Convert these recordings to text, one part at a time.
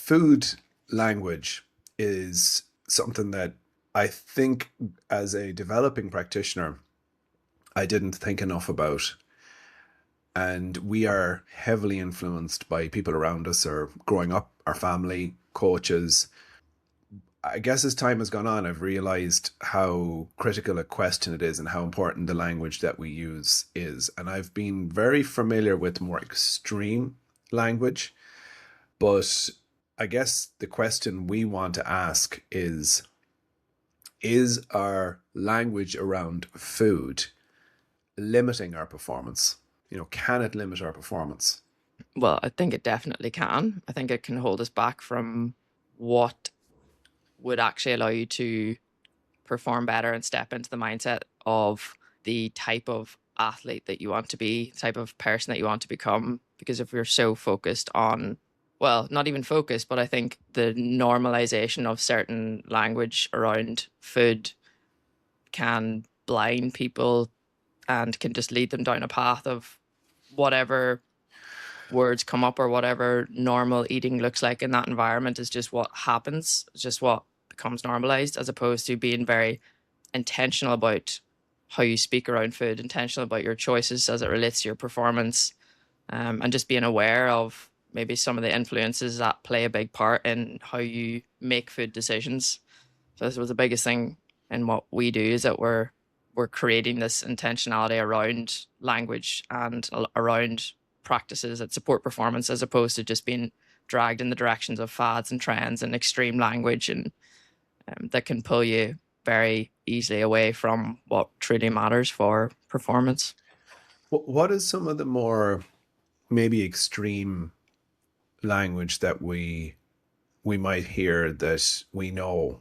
food language is something that I think as a developing practitioner, I didn't think enough about. And we are heavily influenced by people around us or growing up, our family, coaches. I guess as time has gone on, I've realized how critical a question it is and how important the language that we use is. And I've been very familiar with more extreme language, but I guess the question we want to ask is our language around food limiting our performance? Can it limit our performance? Well, I think it definitely can. I think it can hold us back from what would actually allow you to perform better and step into the mindset of the type of athlete that you want to be, type of person that you want to become. Because if you're so focused on, well, not even focused, but I think the normalization of certain language around food can blind people and can just lead them down a path of whatever words come up or whatever normal eating looks like in that environment is just what happens. It's just what becomes normalized, as opposed to being very intentional about how you speak around food, intentional about your choices as it relates to your performance, and just being aware of maybe some of the influences that play a big part in how you make food decisions. So this was the biggest thing in what we do, is that we're creating this intentionality around language and around practices that support performance, as opposed to just being dragged in the directions of fads and trends and extreme language, and that can pull you very easily away from what truly matters for performance. What is some of the more maybe extreme language that we might hear that we know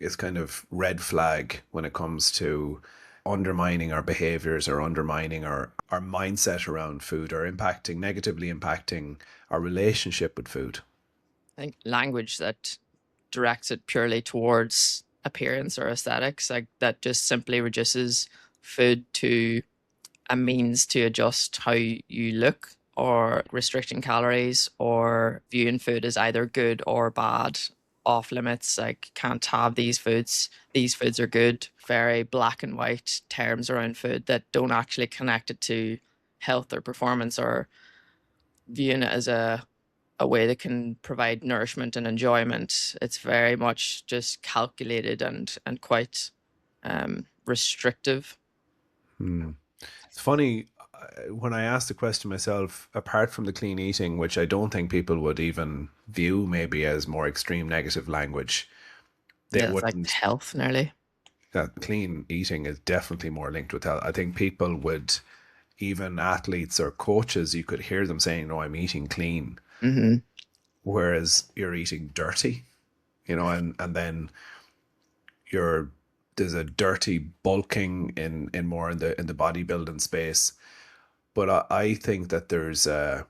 it's kind of red flag when it comes to undermining our behaviors or undermining our mindset around food or negatively impacting our relationship with food? I think language that directs it purely towards appearance or aesthetics, like that just simply reduces food to a means to adjust how you look, or restricting calories, or viewing food as either good or bad, off limits, like can't have these foods are good. Very black and white terms around food that don't actually connect it to health or performance, or viewing it as a way that can provide nourishment and enjoyment. It's very much just calculated and quite restrictive. Hmm. It's funny when I asked the question myself, apart from the clean eating, which I don't think people would even view maybe as more extreme negative language, they Yeah, it's like wouldn't. health nearly. That clean eating is definitely more linked with health. I think people would, even athletes or coaches, you could hear them saying, "No, I'm eating clean," Hmm. whereas you're eating dirty, and then you're there's a dirty bulking in more in the bodybuilding space. But I think that there's a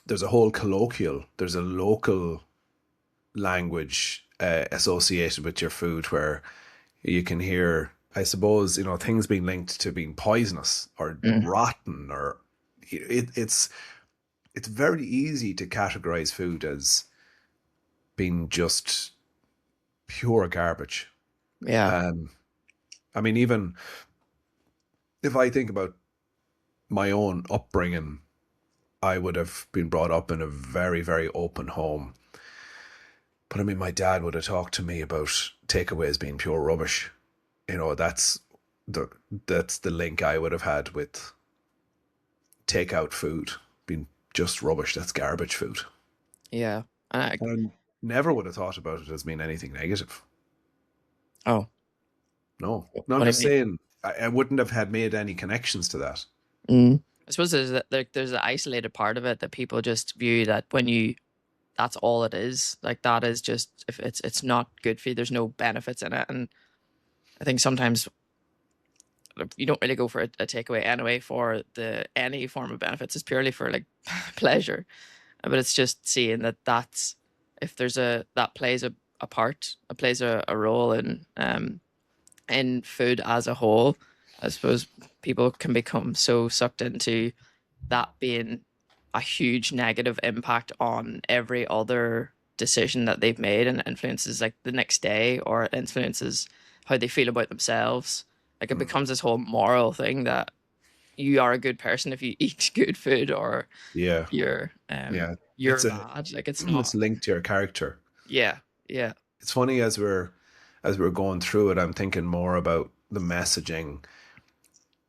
whole colloquial, there's a local language associated with your food where you can hear, I suppose, things being linked to being poisonous or Mm. rotten, or it's very easy to categorize food as being just pure garbage. Yeah. Um, I mean, even if I think about my own upbringing, I would have been brought up in a very, very open home. But I mean, my dad would have talked to me about takeaways being pure rubbish. That's the that's the link I would have had with takeout food being just rubbish. That's garbage food. Yeah. And And I never would have thought about it as being anything negative. oh, No, no, I'm what do you just mean? saying I wouldn't have had made any connections to that. Mm. I suppose there's an isolated part of it that people just view that when you that's all it is. Like that is just, if it's not good for you, there's no benefits in it. And I think sometimes you don't really go for a takeaway anyway for the any form of benefits. It's purely for like pleasure. But it's just seeing that that's, if there's a that plays a part, it plays a role in food as a whole. I suppose people can become so sucked into that being a huge negative impact on every other decision that they've made, and it influences like the next day, or it influences how they feel about themselves. Like it Mm. becomes this whole moral thing that you are a good person if you eat good food, or Yeah, you're yeah. you're bad. Like it's It's not. linked to your character. Yeah, yeah. It's funny as we're going through it, I'm thinking more about the messaging,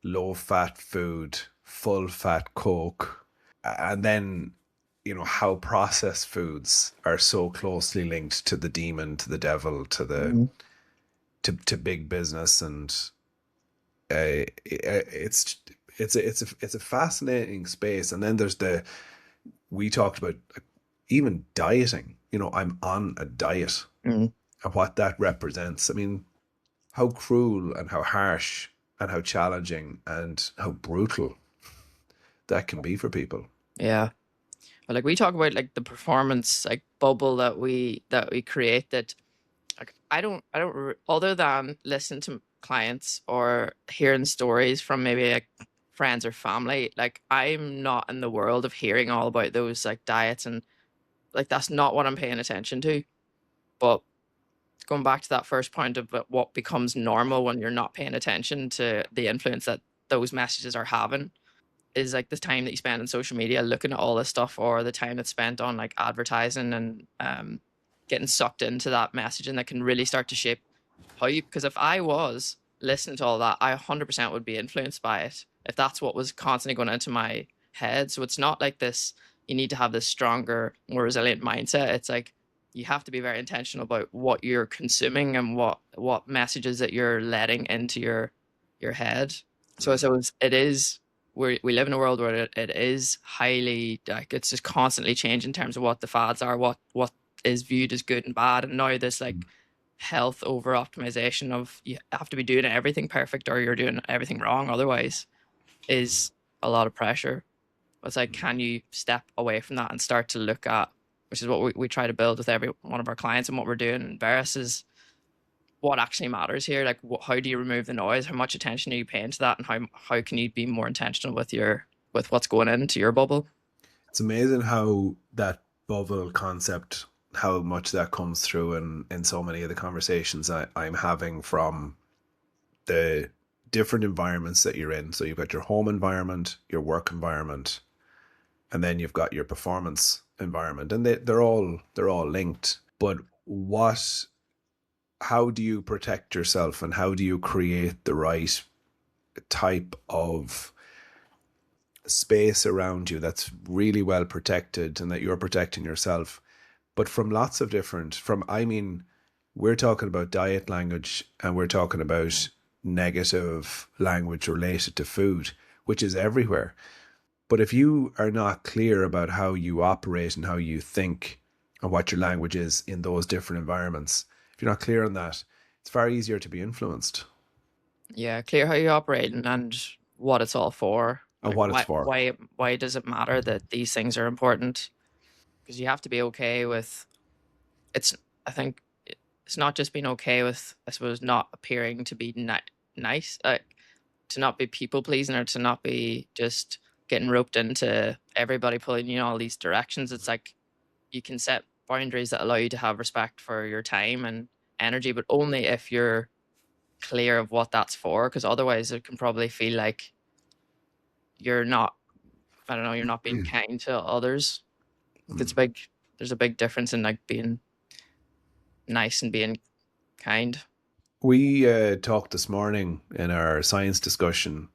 low fat food, full fat Coke, and then how processed foods are so closely linked to the demon, to the devil, to the Mhm. to big business, and it's a fascinating space. And then there's the we talked about even dieting. I'm on a diet Mhm. and what that represents. I mean, how cruel and how harsh and how challenging and how brutal that can be for people. Yeah. But like we talk about like the performance like bubble that we create, that like other than listening to clients or hearing stories from maybe like friends or family, like I'm not in the world of hearing all about those like diets, and like that's not what I'm paying attention to. But going back to that first point of what becomes normal when you're not paying attention to the influence that those messages are having, is like the time that you spend on social media looking at all this stuff, or the time that's spent on like advertising and getting sucked into that messaging that can really start to shape how you. Because if I was listening to all that, I 100% would be influenced by it if that's what was constantly going into my head. So it's not like this, you need to have this stronger, more resilient mindset. It's like you have to be very intentional about what you're consuming and what messages that you're letting into your head. So it is, we live in a world where it is highly like it's just constantly changing in terms of what the fads are, what is viewed as good and bad, and now this like health over optimization of you have to be doing everything perfect or you're doing everything wrong otherwise is a lot of pressure. It's like, can you step away from that and start to look at, which is what we try to build with every one of our clients, and what we're doing in Veris is what actually matters here. Like, how do you remove the noise? How much attention are you paying to that, and how can you be more intentional with with what's going into your bubble? It's amazing how that bubble concept, how much that comes through in so many of the conversations I'm having from the different environments that you're in. So you've got your home environment, your work environment, and then you've got your performance environment, and they're all linked. But what how do you protect yourself, and how do you create the right type of space around you that's really well protected and that you're protecting yourself, but from lots of different from I mean, we're talking about diet language, and we're talking about negative language related to food, which is everywhere. But if you are not clear about how you operate and how you think and what your language is in those different environments, if you're not clear on that, it's far easier to be influenced Yeah, clear how you operate, and what it's all for. and Like what it's for. why does it matter that these things are important? Because you have to be okay with it's. I think it's not just being okay with, I suppose, not appearing to be nice, to not be people pleasing, or to not be just getting roped into everybody pulling you in all these directions. It's like you can set boundaries that allow you to have respect for your time and energy, but only if you're clear of what that's for. Because otherwise, it can probably feel like you're not, I don't know, you're not being kind to others. It's big. There's a big difference in like being nice and being kind. We talked this morning in our science discussion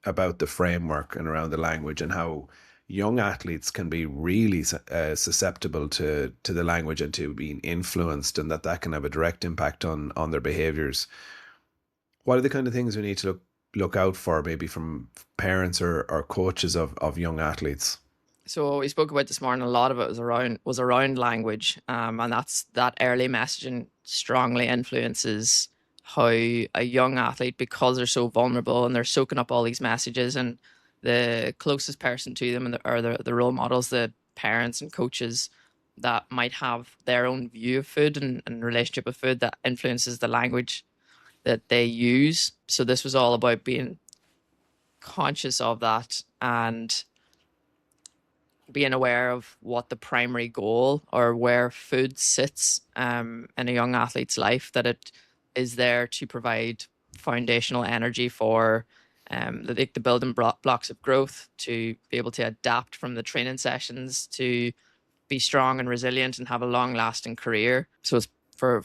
about the framework and around the language, and how young athletes can be really susceptible to the language and to being influenced, and that can have a direct impact on their behaviors. What are the kind of things we need to look out for, maybe from parents or coaches of young athletes? So we spoke about this morning. A lot of it was around language, and that's that early messaging strongly influences how a young athlete, because they're so vulnerable and they're soaking up all these messages, and the closest person to them, or the role models, the parents and coaches that might have their own view of food and relationship with food, that influences the language that they use. So this was all about being conscious of that, and being aware of what the primary goal or where food sits in a young athlete's life, that it is there to provide foundational energy for the building blocks of growth, to be able to adapt from the training sessions, to be strong and resilient and have a long lasting career. So it's for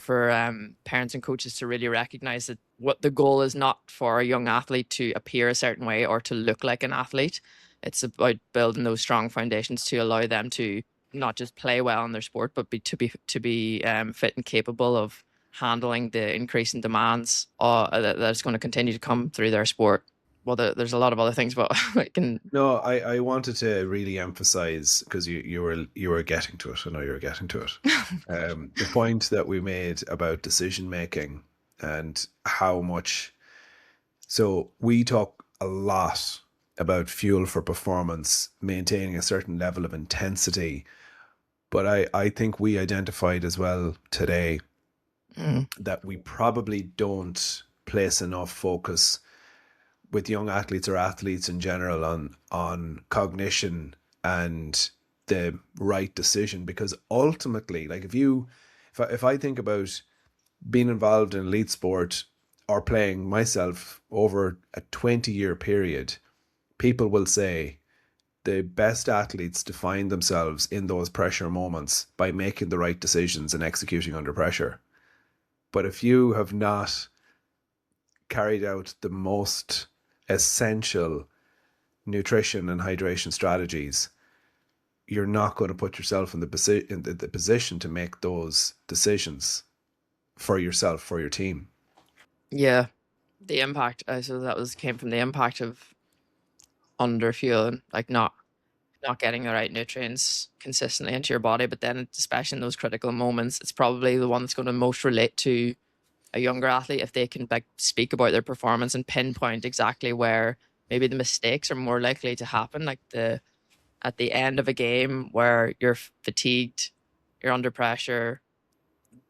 parents and coaches to really recognize that what the goal is not for a young athlete to appear a certain way or to look like an athlete. It's about building those strong foundations to allow them to not just play well in their sport, but to be fit and capable of handling the increasing demands that's going to continue to come through their sport. Well, there's a lot of other things, but I can. No, I wanted to really emphasize, because you were getting to it. I know you were getting to it. The point that we made about decision making and how much. So we talk a lot about fuel for performance, maintaining a certain level of intensity. But I think we identified as well today that we probably don't place enough focus with young athletes or athletes in general on cognition and the right decision. Because ultimately, like if I think about being involved in elite sport or playing myself over a 20-year period, people will say the best athletes define themselves in those pressure moments by making the right decisions and executing under pressure. But if you have not carried out the most essential nutrition and hydration strategies, you're not going to put yourself in the position to make those decisions for yourself, for your team. Yeah, the impact. So that was came from the impact of under fueling, like not getting the right nutrients consistently into your body. But then, especially in those critical moments, it's probably the one that's going to most relate to a younger athlete if they can like speak about their performance and pinpoint exactly where maybe the mistakes are more likely to happen, like the at the end of a game where you're fatigued, you're under pressure,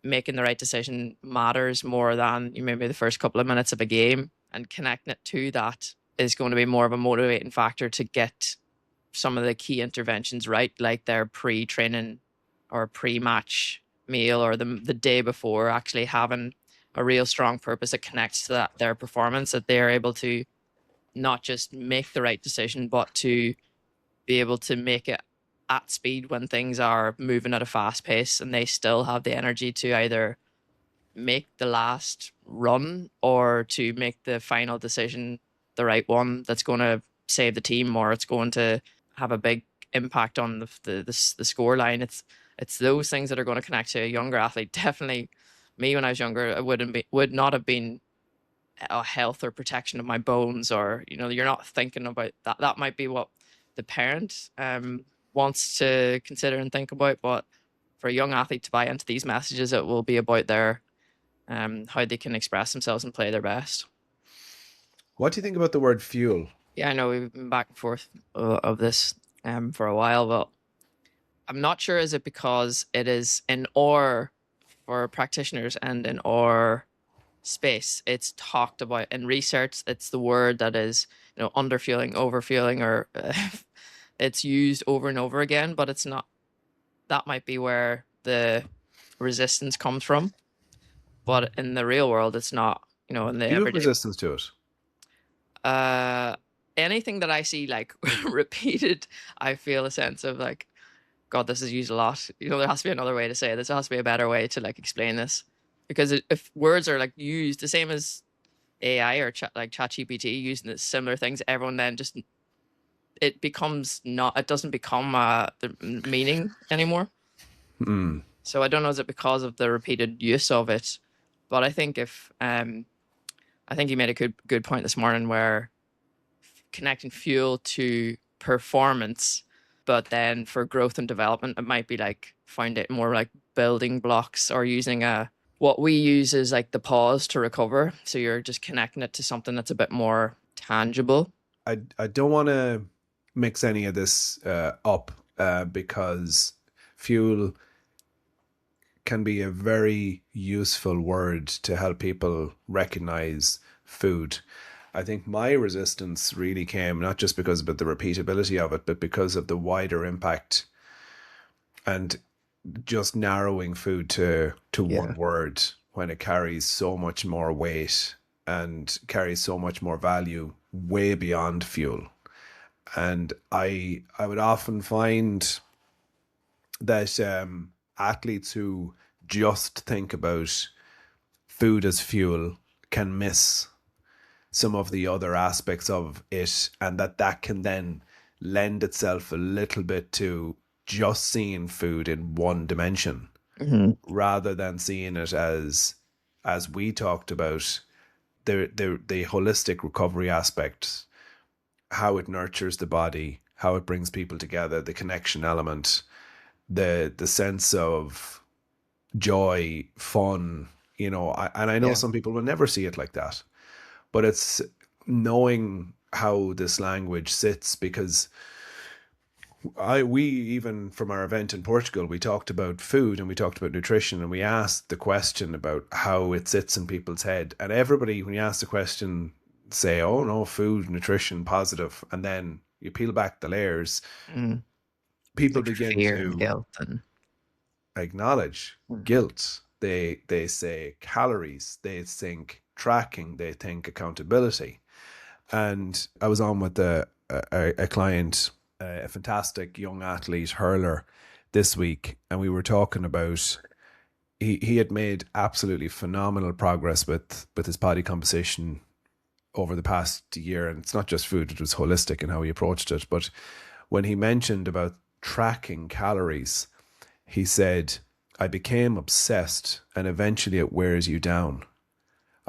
making the right decision matters more than maybe the first couple of minutes of a game, and connecting it to that is going to be more of a motivating factor to get some of the key interventions right, like their pre-training or pre-match meal, or the day before, actually having a real strong purpose that connects to their performance, that they're able to not just make the right decision, but to be able to make it at speed when things are moving at a fast pace, and they still have the energy to either make the last run or to make the final decision, the right one that's going to save the team, or it's going to have a big impact on the score line. It's those things that are going to connect to a younger athlete. Definitely, me when I was younger, I would not have been a health or protection of my bones, or you're not thinking about that. That might be what the parent wants to consider and think about, but for a young athlete to buy into these messages, it will be about their how they can express themselves and play their best. What do you think about the word fuel? Yeah, I know we've been back and forth of this for a while, but I'm not sure, is it because it is in or for practitioners and in or space, it's talked about in research. It's the word that is underfueling, overfueling, or it's used over and over again, but it's not. That might be where the resistance comes from, but in the real world, it's not. In the Do you have everyday, resistance to it? uh, anything that I see like repeated, I feel a sense of like, God, this is used a lot. There has to be another way to say it. There has to be a better way to like explain this, because if words are like used the same as AI or like ChatGPT using similar things, everyone then just it becomes not. It doesn't become the meaning anymore. Mm. So I don't know, is it because of the repeated use of it, but I think if I think you made a good point this morning where connecting fuel to performance, but then for growth and development, it might be like find it more like building blocks, or using a what we use is like the pause to recover. So you're just connecting it to something that's a bit more tangible. I don't want to mix any of this up because fuel can be a very useful word to help people recognize food. I think my resistance really came not just because of the repeatability of it, but because of the wider impact and just narrowing food to one Yeah. word when it carries so much more weight and carries so much more value way beyond fuel. And I would often find that athletes who just think about food as fuel can miss some of the other aspects of it, and that can then lend itself a little bit to just seeing food in one dimension Hmm. rather than seeing it as we talked about the holistic recovery aspect, how it nurtures the body, how it brings people together, the connection element, the sense of joy, fun, and I know Yeah. some people will never see it like that, but it's knowing how this language sits because we even from our event in Portugal, we talked about food and we talked about nutrition and we asked the question about how it sits in people's head. And everybody, when you ask the question, say, oh no, food, nutrition, positive. And then you peel back the layers, Mm. people Like begin fear and to guilt and acknowledge mm. guilt. They say calories, they think tracking, they think accountability. And I was on with a client, a fantastic young athlete hurler this week, and we were talking about he had made absolutely phenomenal progress with his body composition over the past year, and it's not just food; it was holistic in how he approached it. But when he mentioned about tracking calories, he said, "I became obsessed, and eventually it wears you down.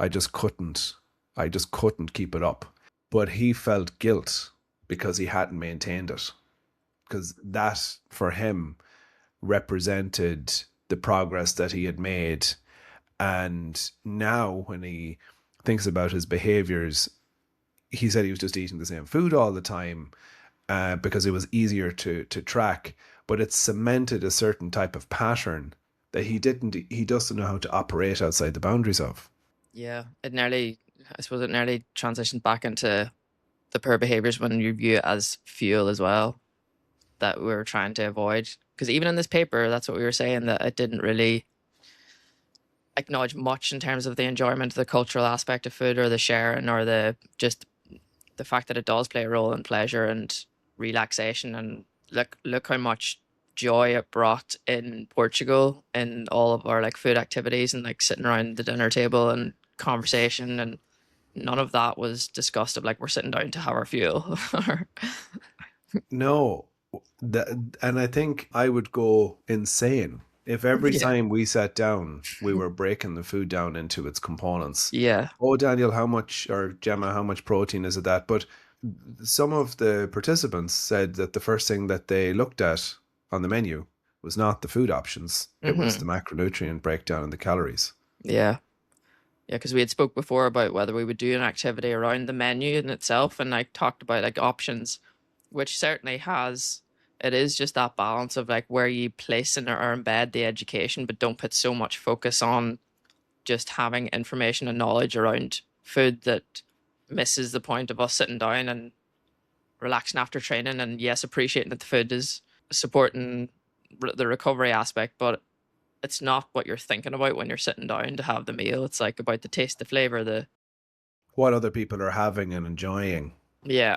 I just couldn't. I just couldn't keep it up." But he felt guilt because he hadn't maintained it. Because that, for him, represented the progress that he had made. And now, when he thinks about his behaviors, he said he was just eating the same food all the time because it was easier to track. But it cemented a certain type of pattern that he doesn't know how to operate outside the boundaries of. Yeah, I suppose it nearly transitioned back into the poor behaviors when you view it as fuel as well that we were trying to avoid. Because even in this paper, that's what we were saying, that it didn't really acknowledge much in terms of the enjoyment, the cultural aspect of food, or the sharing, or the just the fact that it does play a role in pleasure and relaxation. And look how much joy it brought in Portugal in all of our like food activities and like sitting around the dinner table and conversation, and none of that was discussed of like we're sitting down to have our fuel. No, that, and I think I would go insane if every Yeah. time we sat down, we were breaking the food down into its components. Yeah. Oh, Daniel, how much, or Gemma, how much protein is it that? But some of the participants said that the first thing that they looked at on the menu was not the food options, it was the Hmm. macronutrient breakdown and the calories. Yeah. Yeah, because we had spoke before about whether we would do an activity around the menu in itself, and I talked about like options, which certainly has. It is just that balance of like where you place in or embed the education, but don't put so much focus on just having information and knowledge around food that misses the point of us sitting down and relaxing after training. And yes, appreciating that the food is supporting the recovery aspect, but it's not what you're thinking about when you're sitting down to have the meal. It's like about the taste, the flavor, the What other people are having and enjoying. yeah.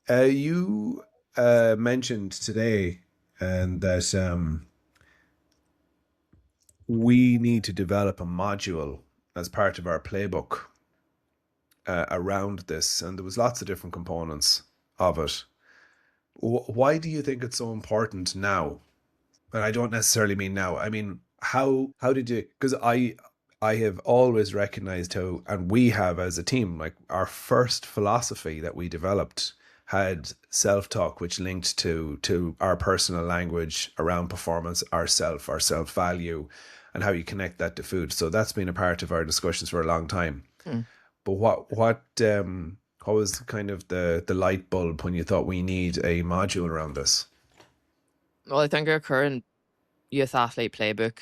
You mentioned today and that we need to develop a module as part of our playbook around this, and there was lots of different components of it. Why do you think it's so important now? And I don't necessarily mean now. I mean, how did you? Because I have always recognized how, and we have as a team, like our first philosophy that we developed had self-talk, which linked to our personal language around performance, our self-value, and how you connect that to food. So that's been a part of our discussions for a long time. Hmm. But what was kind of the light bulb when you thought we need a module around this? Well, I think our current youth athlete playbook,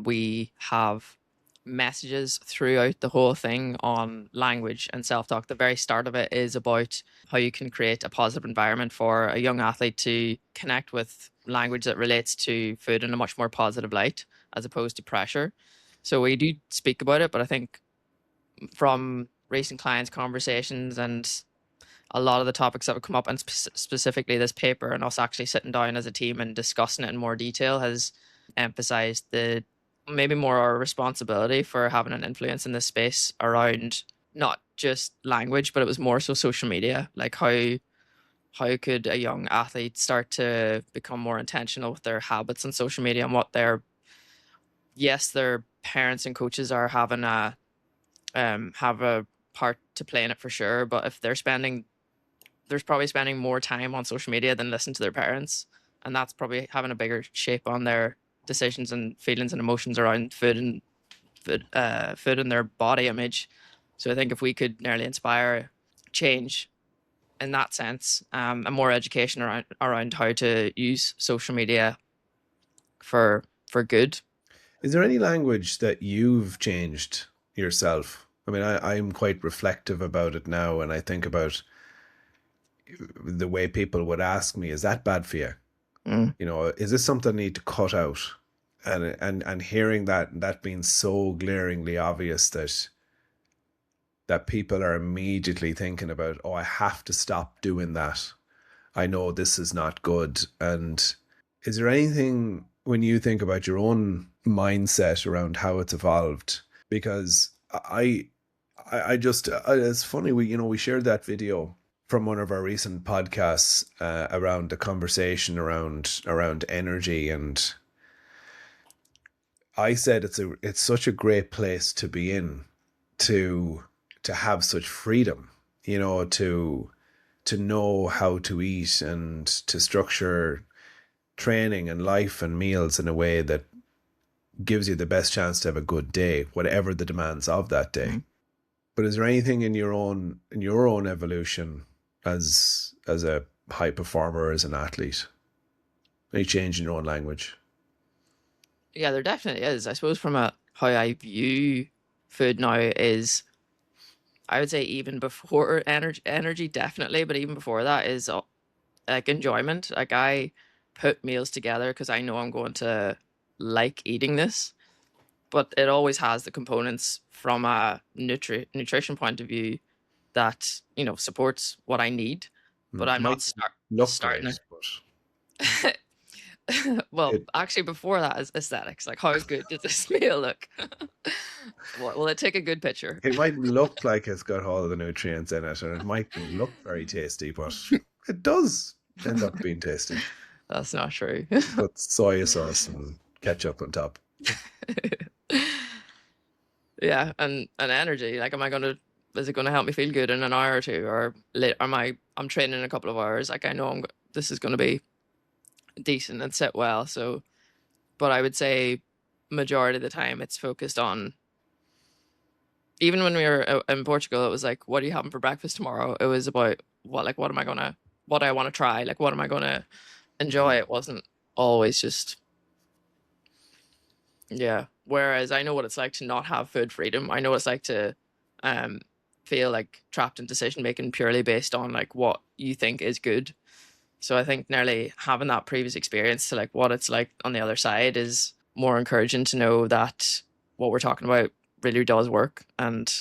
we have. messages throughout the whole thing on language and self-talk. The very start of it is about how you can create a positive environment for a young athlete to connect with language that relates to food in a much more positive light as opposed to pressure. So we do speak about it, but I think from recent clients conversations and a lot of the topics that would come up, and specifically this paper and us actually sitting down as a team and discussing it in more detail, has emphasized the maybe more our responsibility for having an influence in this space around not just language, but it was more so social media. Like how could a young athlete start to become more intentional with their habits on social media and what their parents and coaches are having a have a part to play in it for sure. But if there's probably spending more time on social media than listening to their parents, and that's probably having a bigger shape on their decisions and feelings and emotions around food and their body image. So I think if we could nearly inspire change in that sense, and more education around how to use social media for good. Is there any language that you've changed yourself? I mean, I'm quite reflective about it now, and I think about the way people would ask me, "Is that bad for you? Mm. You know, is this something I need to cut out?" And hearing that being so glaringly obvious that people are immediately thinking about, "Oh, I have to stop doing that. I know this is not good." And is there anything when you think about your own mindset around how it's evolved? Because I just it's funny, we shared that video from one of our recent podcasts around the conversation around energy, and I said it's such a great place to be in, to have such freedom, to know how to eat and to structure training and life and meals in a way that gives you the best chance to have a good day, whatever the demands of that day. Mm. But is there anything in your own evolution as a high performer, as an athlete, any change in your own language? Yeah, there definitely is. I suppose from a how I view food now is, I would say even before energy definitely, but even before that is like enjoyment. Like I put meals together because I know I'm going to like eating this, but it always has the components from a nutrition point of view that supports what I need. But I'm not Might look starting great, but it. Well, it actually, before that is aesthetics. Like, how good does this meal look? Will it take a good picture? it might look like it's got all of the nutrients in it, and it mightn't look very tasty, but it does end up being tasty. That's not true. Put soy sauce and ketchup on top. Yeah, and energy. Like, is it gonna help me feel good in an hour or two, or I'm training in a couple of hours. Like, I know this is gonna be decent and sit well. So, but I would say majority of the time it's focused on. Even when we were in Portugal, it was like, what are you having for breakfast tomorrow? It was about what do I want to try? Like, what am I gonna enjoy? It wasn't always just, yeah. Whereas I know what it's like to not have food freedom. I know what it's like to um, feel like trapped in decision making purely based on like what you think is good. So I think nearly having that previous experience to like what it's like on the other side is more encouraging to know that what we're talking about really does work and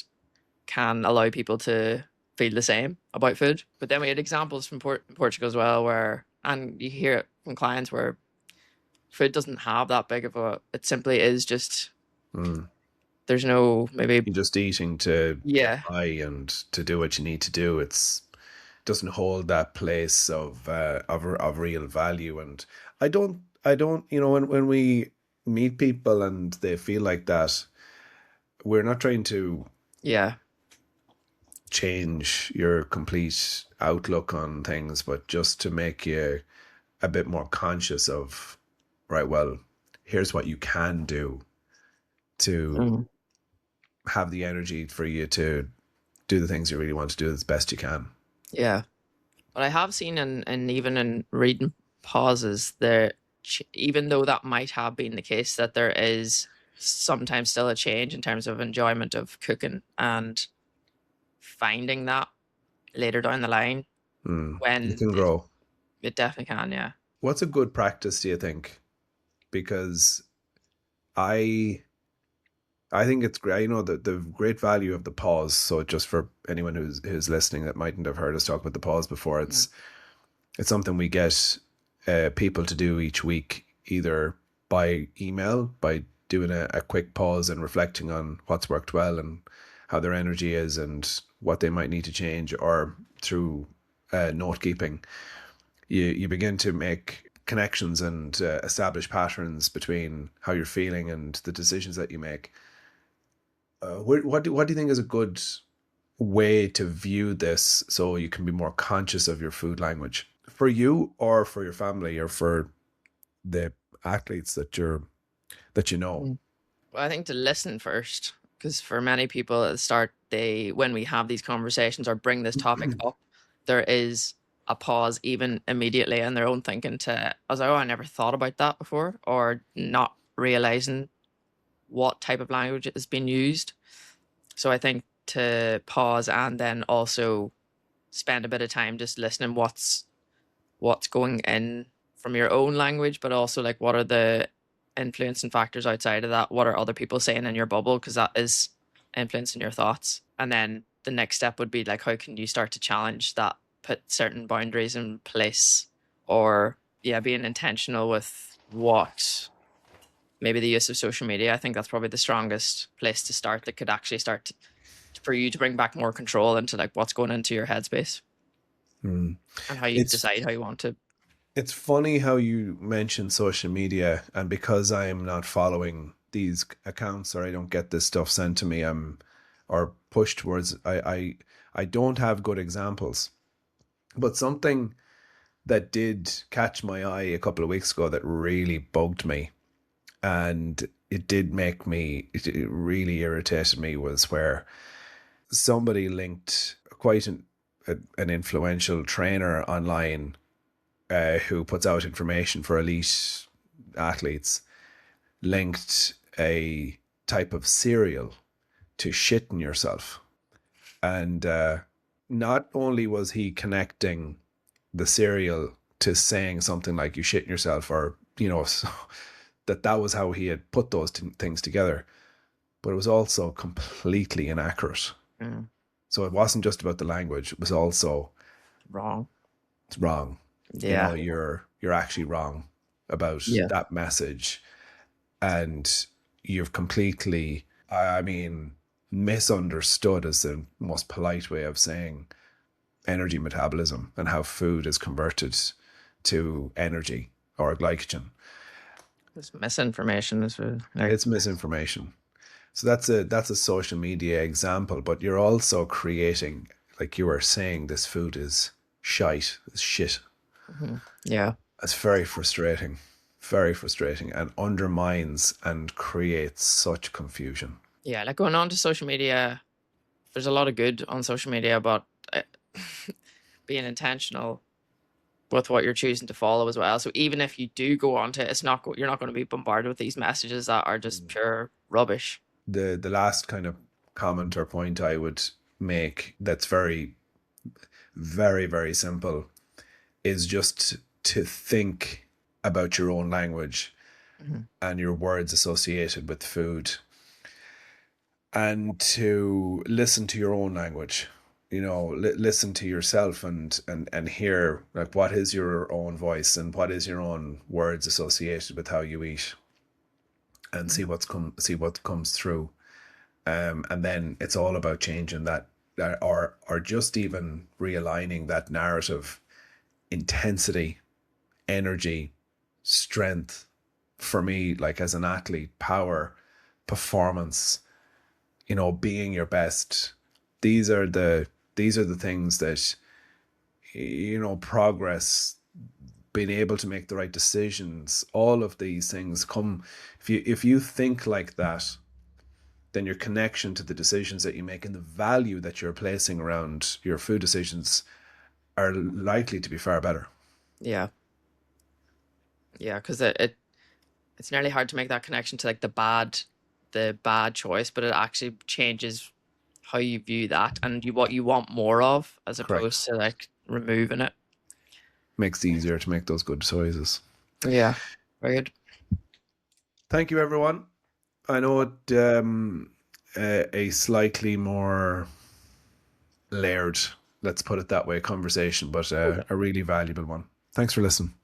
can allow people to feel the same about food. But then we had examples from Portugal as well, and you hear it from clients where food doesn't have that big of it simply is just, Mm. there's no maybe, You're just eating to get yeah, by and to do what you need to do. It doesn't hold that place of real value. And I don't, when we meet people and they feel like that, we're not trying to yeah, change your complete outlook on things, but just to make you a bit more conscious of, right, well, here's what you can do to mm, have the energy for you to do the things you really want to do as best you can. yeah. But I have seen and even in reading pauses there, even though that might have been the case, that there is sometimes still a change in terms of enjoyment of cooking and finding that later down the line It when can grow. it definitely can, yeah. What's a good practice, do you think? Because I I think it's great. You know the great value of the pause. So just for anyone who's listening that mightn't have heard us talk about the pause before, Mm. it's something we get people to do each week, either by email, by doing a quick pause and reflecting on what's worked well and how their energy is and what they might need to change, or through note keeping. You begin to make connections and establish patterns between how you're feeling and the decisions that you make. What do you think is a good way to view this so you can be more conscious of your food language for you or for your family or for the athletes that you know? Mm. Well, I think to listen first, because for many people at the start, when we have these conversations or bring this topic up, there is a pause even immediately in their own thinking I was like, oh, I never thought about that before, or not realizing what type of language is being used. So I think to pause and then also spend a bit of time just listening what's going in from your own language, but also like what are the influencing factors outside of that? What are other people saying in your bubble? Because that is influencing your thoughts. And then the next step would be like, how can you start to challenge that, put certain boundaries in place, or yeah, being intentional with what maybe the use of social media. I think that's probably the strongest place to start that could actually for you to bring back more control into like what's going into your headspace Hmm. and how you It's decide how you want to. it's funny how you mention social media, and because I am not following these accounts or I don't get this stuff sent to me, or pushed towards. I don't have good examples, but something that did catch my eye a couple of weeks ago that really bugged me, and it did make me, it really irritated me, was where somebody linked quite an influential trainer online, who puts out information for elite athletes, linked a type of cereal to shitting yourself. And not only was he connecting the cereal to saying something like you shitting yourself, or, so that was how he had put those things together, but it was also completely inaccurate. Mm, So it wasn't just about the language, it was also wrong. wrong. Yeah. You're actually wrong about Yeah. that message, and you've completely, I mean, misunderstood, is the most polite way of saying energy metabolism and how food is converted to energy or glycogen. This misinformation is like, It's misinformation. So that's a social media example, but you're also creating, like you were saying, this food is shite, it's shit. mhm. Yeah. It's very frustrating, and undermines and creates such confusion. Yeah. Like going on to social media, there's a lot of good on social media, but uh, being intentional with what you're choosing to follow as well. So even if you do go on to it, you're not going to be bombarded with these messages that are just pure rubbish. The last kind of comment or point I would make, that's very, very, very simple, is just to think about your own language Mhm. and your words associated with food, and to listen to your own language. Listen to yourself, and hear, like, what is your own voice and what is your own words associated with how you eat, and Mhm. see what comes through. And then it's all about changing that, or just even realigning that narrative: intensity, energy, strength. For me, like as an athlete, power, performance, being your best. These are the things that, progress, being able to make the right decisions. All of these things come, if you think like that, then your connection to the decisions that you make and the value that you're placing around your food decisions are likely to be far better. Yeah. Yeah. Because it's nearly hard to make that connection to like the bad the bad choice, but it actually changes how you view that and what you want more of, as opposed Correct. to like removing it. Makes it easier to make those good choices. Yeah, very good. Thank you, everyone. I know it a slightly more layered, let's put it that way, conversation, but a really valuable one. Thanks for listening.